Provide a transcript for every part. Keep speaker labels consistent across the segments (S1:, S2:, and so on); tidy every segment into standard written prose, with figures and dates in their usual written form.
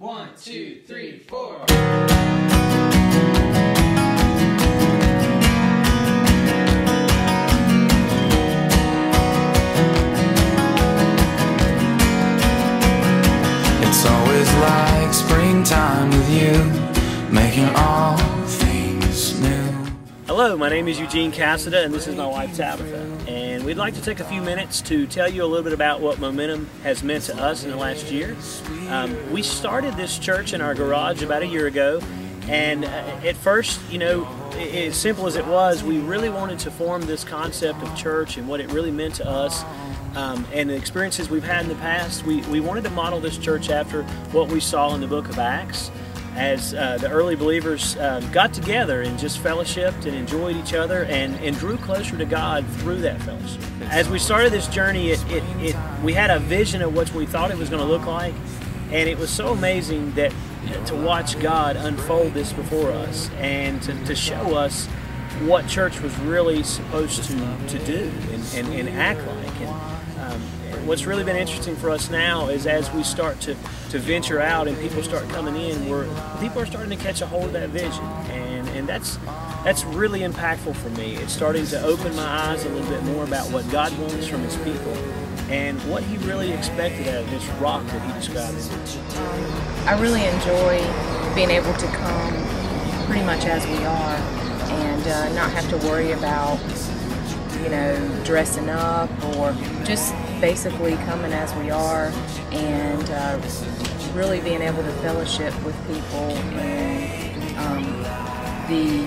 S1: 1, 2, 3, 4.
S2: It's always like springtime with you, making all things new.
S3: Hello, my name is Eugene Cassada and this is my wife Tabitha, and we'd like to take a few minutes to tell you a little bit about what Momentum has meant to us in the last year. We started this church in our garage about a year ago, and at first, as simple as it was, we really wanted to form this concept of church and what it really meant to us. And the experiences we've had in the past, we wanted to model this church after what we saw in the book of Acts, as the early believers got together and just fellowshiped and enjoyed each other and drew closer to God through that fellowship. As we started this journey, we had a vision of what we thought it was going to look like, and it was so amazing that to watch God unfold this before us and to show us what church was really supposed to do and act like. And what's really been interesting for us now is as we start to venture out and people start coming in, people are starting to catch a hold of that vision, and that's really impactful for me. It's starting to open my eyes a little bit more about what God wants from His people and what He really expected out of this rock that He described as it.
S4: I really enjoy being able to come pretty much as we are and not have to worry about dressing up, or just basically coming as we are and really being able to fellowship with people, and the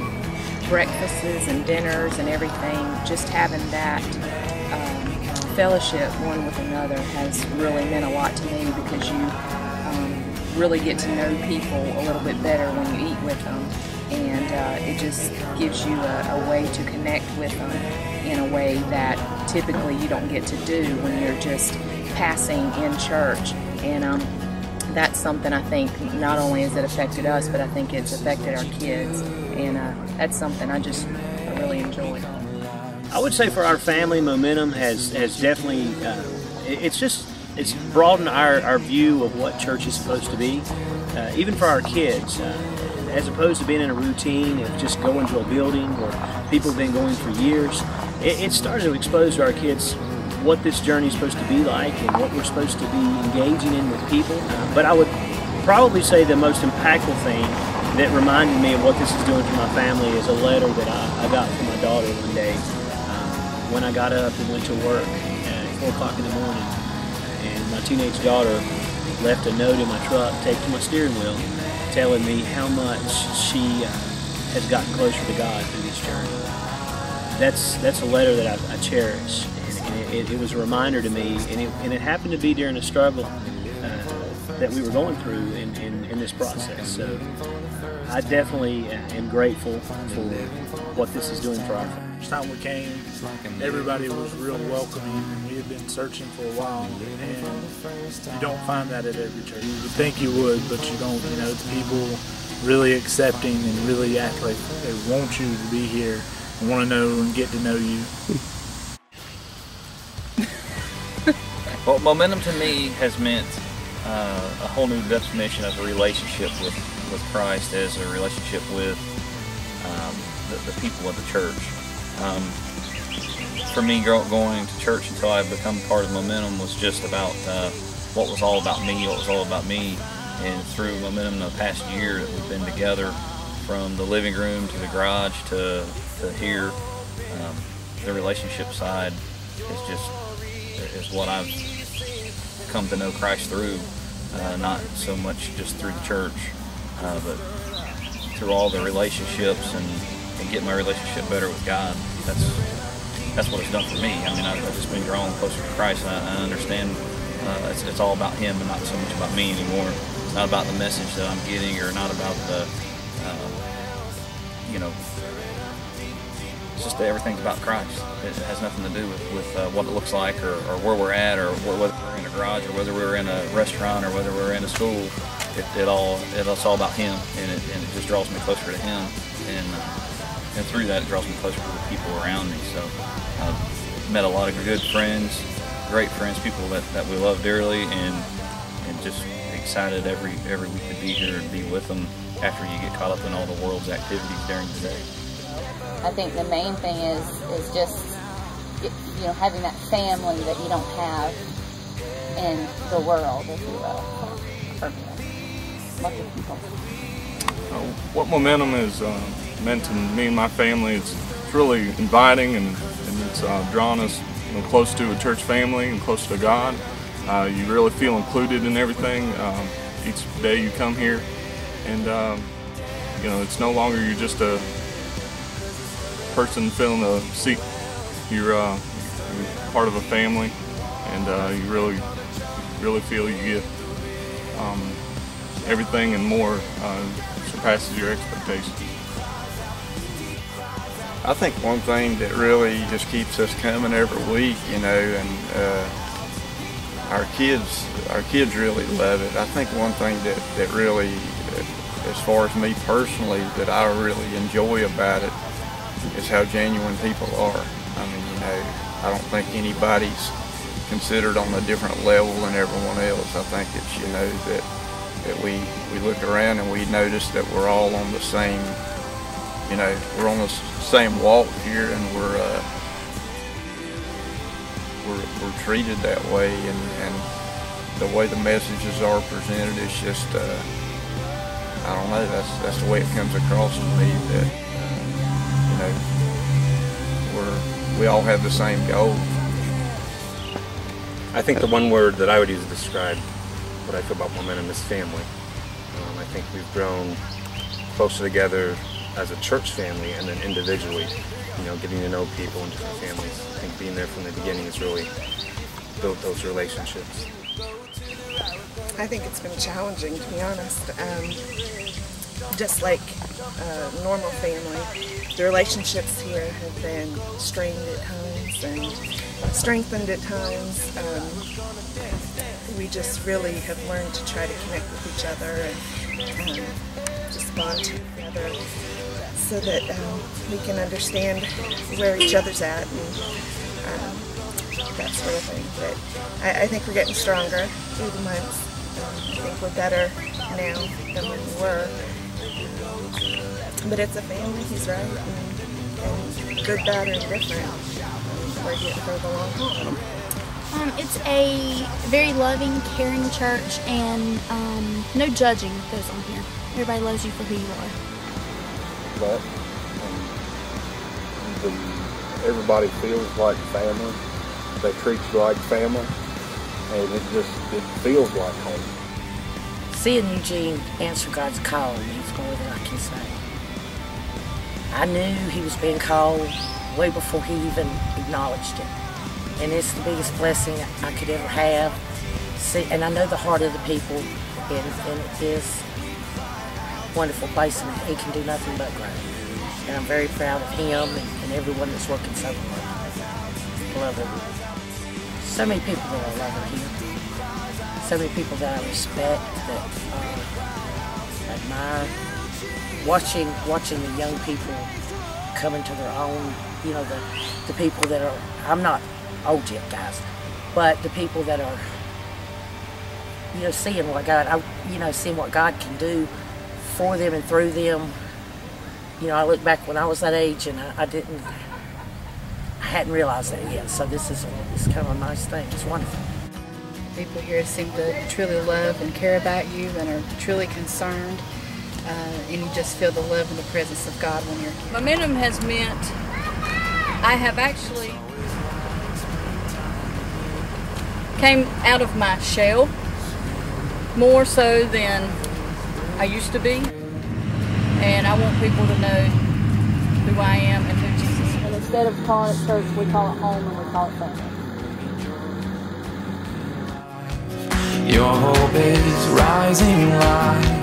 S4: breakfasts and dinners and everything, just having that fellowship one with another has really meant a lot to me, because you really get to know people a little bit better when you eat with them, and it just gives you a way to connect with them in a way that typically you don't get to do when you're just passing in church. And that's something I think not only has it affected us, but I think it's affected our kids, and that's something I really enjoy.
S3: I would say for our family, Momentum has definitely, it's broadened our view of what church is supposed to be, even for our kids. As opposed to being in a routine of just going to a building where people have been going for years, it started to expose to our kids what this journey is supposed to be like and what we're supposed to be engaging in with people. But I would probably say the most impactful thing that reminded me of what this is doing for my family is a letter that I got from my daughter one day when I got up and went to work at 4 o'clock in the morning, and my teenage daughter left a note in my truck taped to my steering wheel telling me how much she has gotten closer to God through this journey. That's a letter that I cherish, and it was a reminder to me, and it happened to be during a struggle that we were going through in this process. So I definitely am grateful for what this is doing for our family.
S5: First time we came, everybody was real welcoming, and we had been searching for a while, and you don't find that at every church. You would think you would, but you don't. It's people really accepting and really act like they want you to be here and want to know and get to know you.
S6: Well, Momentum to me has meant a whole new definition of a relationship with Christ, as a relationship with the people of the church. For me, going to church until I become part of Momentum was just about what was all about me, and through Momentum the past year that we've been together, from the living room to the garage to here, the relationship side is what I've come to know Christ through, not so much just through the church, but through all the relationships and get my relationship better with God. That's what it's done for me. I've just been growing closer to Christ, and I understand it's all about Him and not so much about me anymore. It's not about the message that I'm getting, or not about the, it's just that everything's about Christ. It has nothing to do with what it looks like, or where we're at, or whether we're in a garage, or whether we're in a restaurant, or whether we're in a school. It's all about Him, and it just draws me closer to Him, and through that it draws me closer to the people around me. So I've met a lot of good friends, great friends, people that we love dearly, and just excited every week to be here and be with them after you get caught up in all the world's activities during the day.
S7: I think the main thing is just, you know, having that family that you don't have in the world, if you will, for lots of people.
S8: What Momentum has meant to me and my family, it's really inviting, and it's drawn us, you know, close to a church family and close to God. You really feel included in everything each day you come here, and you know, it's no longer you're just a person filling a seat. You're part of a family, and you really feel you get everything and more surpasses your expectations.
S9: I think one thing that really just keeps us coming every week, you know, and our kids really love it. I think one thing that really, as far as me personally, that I really enjoy about it is how genuine people are. I mean, you know, I don't think anybody's considered on a different level than everyone else. I think it's, you know, that we look around and we notice that we're all on the same, you know, we're on the same walk here, and we're treated that way, and the way the messages are presented is just, I don't know, that's the way it comes across to me, that you know, we all have the same goal.
S10: I think the one word that I would use to describe what I feel about Momentum is family. I think we've grown closer together as a church family, and then individually, you know, getting to know people in different families. I think being there from the beginning has really built those relationships.
S11: I think it's been challenging, to be honest. Just like a normal family, the relationships here have been strained at times and strengthened at times. We just really have learned to try to connect with each other and just bond together so that we can understand where each other's at and that sort of thing. But I think we're getting stronger through the months. I think we're better now than when we were. But it's a family, he's right, and good, bad, or indifferent. We're here for the long haul.
S12: It's a very loving, caring church, and no judging goes on here. Everybody loves you for who you are.
S13: But everybody feels like family. They treat you like family, and it feels like home.
S14: Seeing Eugene answer God's call means more than I can say. I knew he was being called way before he even acknowledged it. And it's the biggest blessing I could ever have. See, and I know the heart of the people, and it is a wonderful place, and he can do nothing but grow. And I'm very proud of him and everyone that's working so hard. Love him. So many people that I love here. So many people that I respect, that admire. Watching the young people come into their own, you know, the people that are, I'm not old yet, guys, but the people that are, you know, seeing what God can do for them and through them. You know, I look back when I was that age, and I hadn't realized that yet. So it's kind of a nice thing. It's wonderful.
S15: People here seem to truly love and care about you, and are truly concerned, and you just feel the love and the presence of God when you're here.
S16: Momentum has meant I have actually came out of my shell more so than I used to be, and I want people to know who I am and who Jesus is.
S7: And instead of calling it church, we call it home, and we call it family.
S2: Your hope is rising light.